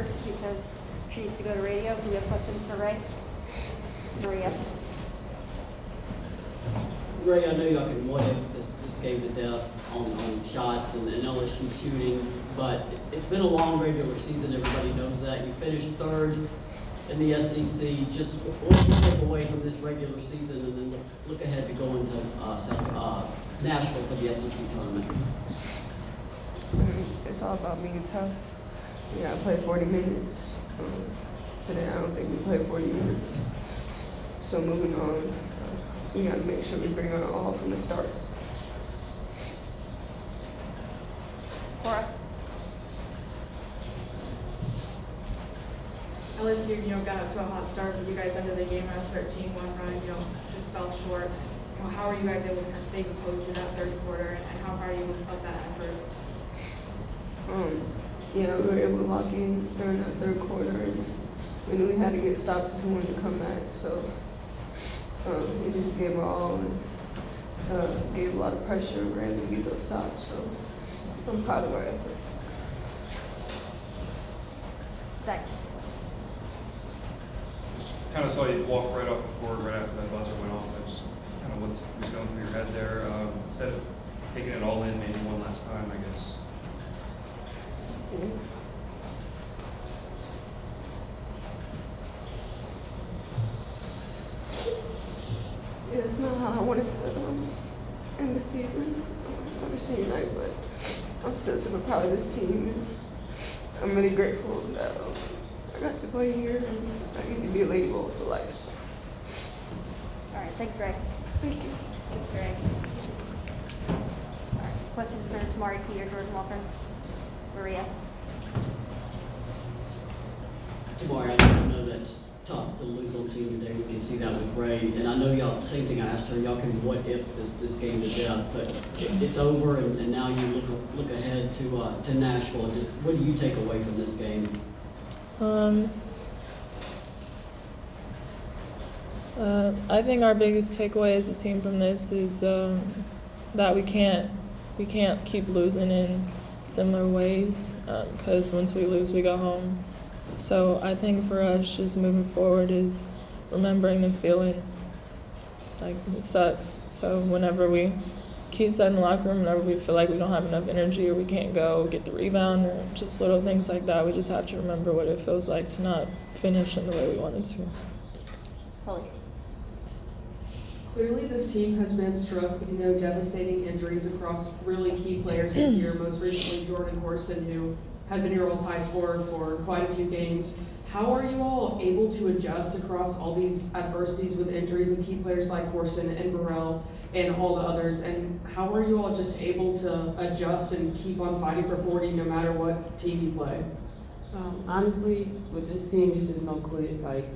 first because she needs to go to radio. Do you have questions for Rae? Maria. Rae, I know y'all can what if this game to death on shots and LSU shooting, but it's been a long regular season. Everybody knows that. You finished third in the SEC. Just what do you take away from this regular season, and then look ahead to going to Nashville for the SEC tournament? It's all about being tough. We gotta play 40 minutes. Today I don't think we played 40 minutes. So moving on, we gotta make sure we bring our all from the start. Cora. LSU, got out to a hot start, but you guys ended the game on a 13-1 run, just fell short. How are you guys able to kind of stay close in that third quarter, and how proud are you of that effort? We were able to lock in during that third quarter, and we knew we had to get stops if we wanted to come back. So we just gave our all and gave a lot of pressure and were able to get those stops. So I'm proud of our effort. Zach. Kind of saw you walk right off the court right after that buzzer went off. I just kind of what was going through your head there. Instead of taking it all in maybe one last time, I guess. Yeah, it's not how I wanted to end the season on a senior night, but I'm still super proud of this team, and I'm really grateful that I got to play here, and I get to be a Lady Bowl for life. So. All right, thanks, Rae. Thank you. Thanks, Rae. All right, questions for Tamari, Peter, Jordan Walker, Maria. Tamari, I know that's tough to lose on senior day. We can see that with Rae, and I know y'all. Same thing I asked her. Y'all can what if this game to death, but it's over, and now you look ahead to Nashville. Just what do you take away from this game? I think our biggest takeaway as a team from this is that we can't keep losing in similar ways because once we lose, we go home. So I think for us, just moving forward is remembering the feeling. Like, it sucks. So whenever we keep that in the locker room, whenever we feel like we don't have enough energy or we can't go get the rebound or just little things like that, we just have to remember what it feels like to not finish in the way we wanted to. Holly. Clearly, this team has been struck with devastating injuries across really key players this year, most recently Jordan Horston, who had been your all's high scorer for quite a few games. How are you all able to adjust across all these adversities with injuries of key players like Horston and Burrell and all the others? And how are you all just able to adjust and keep on fighting for 40 no matter what team you play? Honestly, with this team, it's just no quit. Like,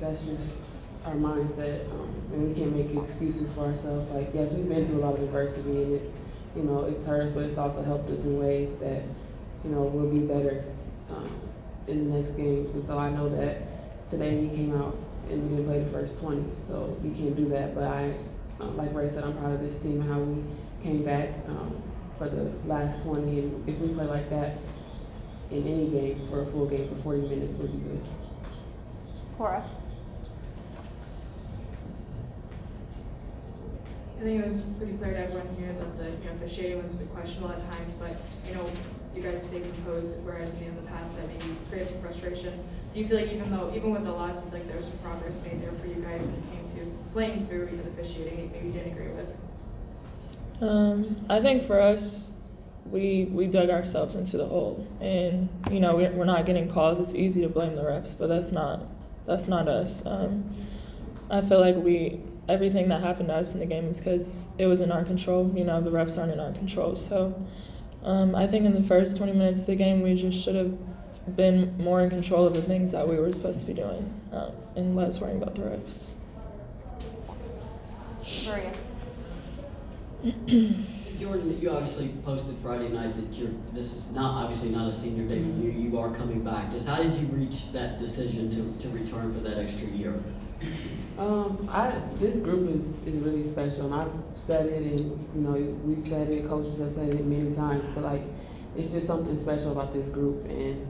that's just our mindset, and we can't make excuses for ourselves. Like, yes, we've been through a lot of adversity, and it's hurt us, but it's also helped us in ways that we'll be better in the next games. And so I know that today we came out and we didn't play the first 20, so we can't do that. But like Rae said, I'm proud of this team and how we came back for the last 20. And if we play like that in any game for a full game for 40 minutes, we'll be good. Cora. I think it was pretty clear to everyone here that the officiating was a bit questionable at times, but you guys stay composed, whereas in the past that maybe created some frustration. Do you feel like even with the loss, like there was some progress made there for you guys when it came to playing through even officiating maybe you didn't agree with? I think for us, we dug ourselves into the hole, and we're not getting calls. It's easy to blame the refs, but that's not us. I feel like everything that happened to us in the game is because it was in our control. The refs aren't in our control. So I think in the first 20 minutes of the game, we just should have been more in control of the things that we were supposed to be doing and less worrying about the refs. Maria. Jordan, you obviously posted Friday night that this is obviously not a senior day for you. You are coming back. Just how did you reach that decision to return for that extra year? This group is really special, and I've said it, and we've said it, coaches have said it many times, but it's just something special about this group, and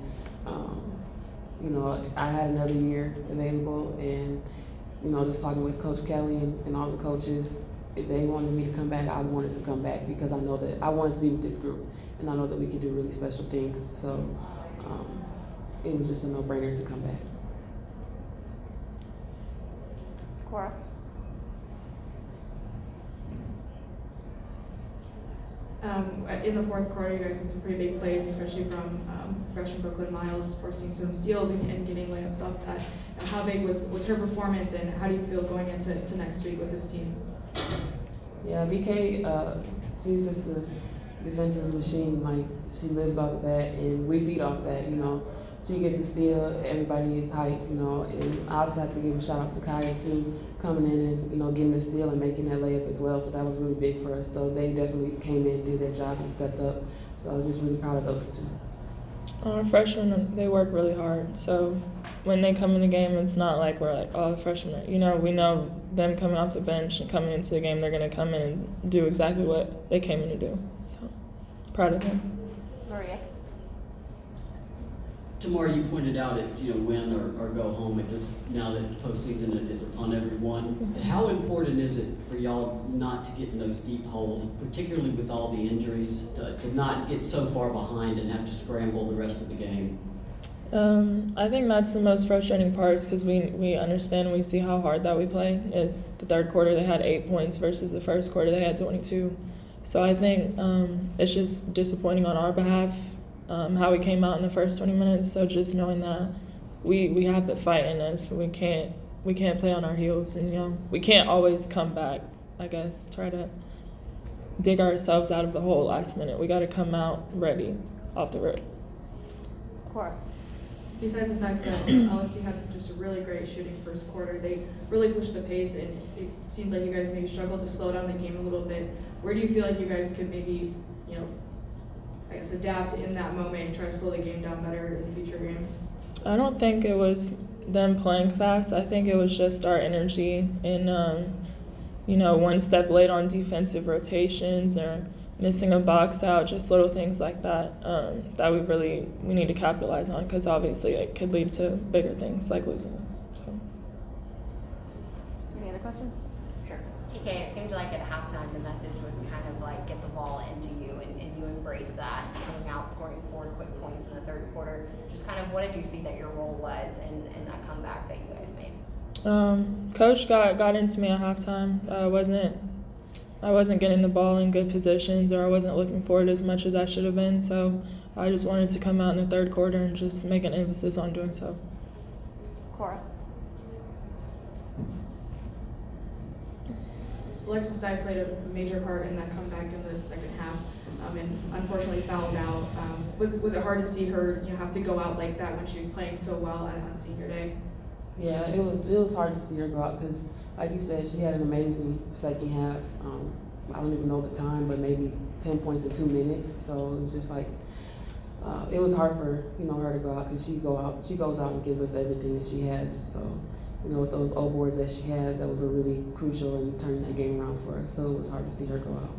you know, I had another year available, and, you know, just talking with Coach Kelly and all the coaches, if they wanted me to come back, I wanted to come back because I know that I wanted to be with this group, and I know that we can do really special things. So it was just a no-brainer to come back. Cora? In the fourth quarter, you guys had some pretty big plays, especially from freshman Brooklyn Miles, forcing some steals and getting layups off that. And how big was her performance, and how do you feel going into next week with this team? Yeah, BK, she's just a defensive machine. Like, she lives off that, and we feed off that, you know. She gets a steal, everybody is hype, you know, and I also have to give a shout out to Kaya too, coming in and, you know, getting the steal and making that layup as well. So that was really big for us. So they definitely came in, did their job, and stepped up. So I'm just really proud of those two. Our freshmen, they work really hard. So when they come in the game, it's not like we're like, oh, the freshmen, you know, we know them coming off the bench and coming into the game, they're going to come in and do exactly what they came in to do. So proud of them. Maria? Tamari, you pointed out it, you know, win or go home. It just, now that postseason is upon everyone. How important is it for y'all not to get in those deep holes, particularly with all the injuries, to not get so far behind and have to scramble the rest of the game? I think that's the most frustrating part, because we understand, we see how hard that we play. Is the third quarter they had 8 points versus the first quarter they had 22. So I think it's just disappointing on our behalf. How we came out in the first 20 minutes. So just knowing that we have the fight in us, we can't play on our heels, and you know we can't always come back. I guess try to dig ourselves out of the hole last minute. We got to come out ready off the rip. Cora? Besides the fact that LSU had just a really great shooting first quarter, they really pushed the pace, and it seemed like you guys maybe struggled to slow down the game a little bit. Where do you feel like you guys could maybe, you know, I guess adapt in that moment and try to slow the game down better in future games? I don't think it was them playing fast. I think it was just our energy and you know, one step late on defensive rotations or missing a box out, just little things like that that we need to capitalize on, because obviously it could lead to bigger things like losing. So. Any other questions? Sure. TK, it seemed like at halftime the message was kind of like get the ball into you, and you embraced that, coming out, scoring 4 quick points in the third quarter. Just kind of what did you see that your role was in that comeback that you guys made? Coach got into me at halftime. I wasn't getting the ball in good positions, or I wasn't looking for it as much as I should have been. So I just wanted to come out in the third quarter and just make an emphasis on doing so. Cora? Alexis Dye played a major part in that comeback in the second half, and unfortunately fouled out. Was it hard to see her, you know, have to go out like that when she was playing so well on senior day? Yeah, it was hard to see her go out because, like you said, she had an amazing second half. I don't even know the time, but maybe 10 points in 2 minutes. So it was just like it was hard for her to go out, because she goes out and gives us everything that she has. So with those O boards that she had, that was a really crucial in turning that game around for us. So it was hard to see her go out.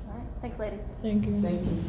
All right. Thanks, ladies. Thank you. Thank you.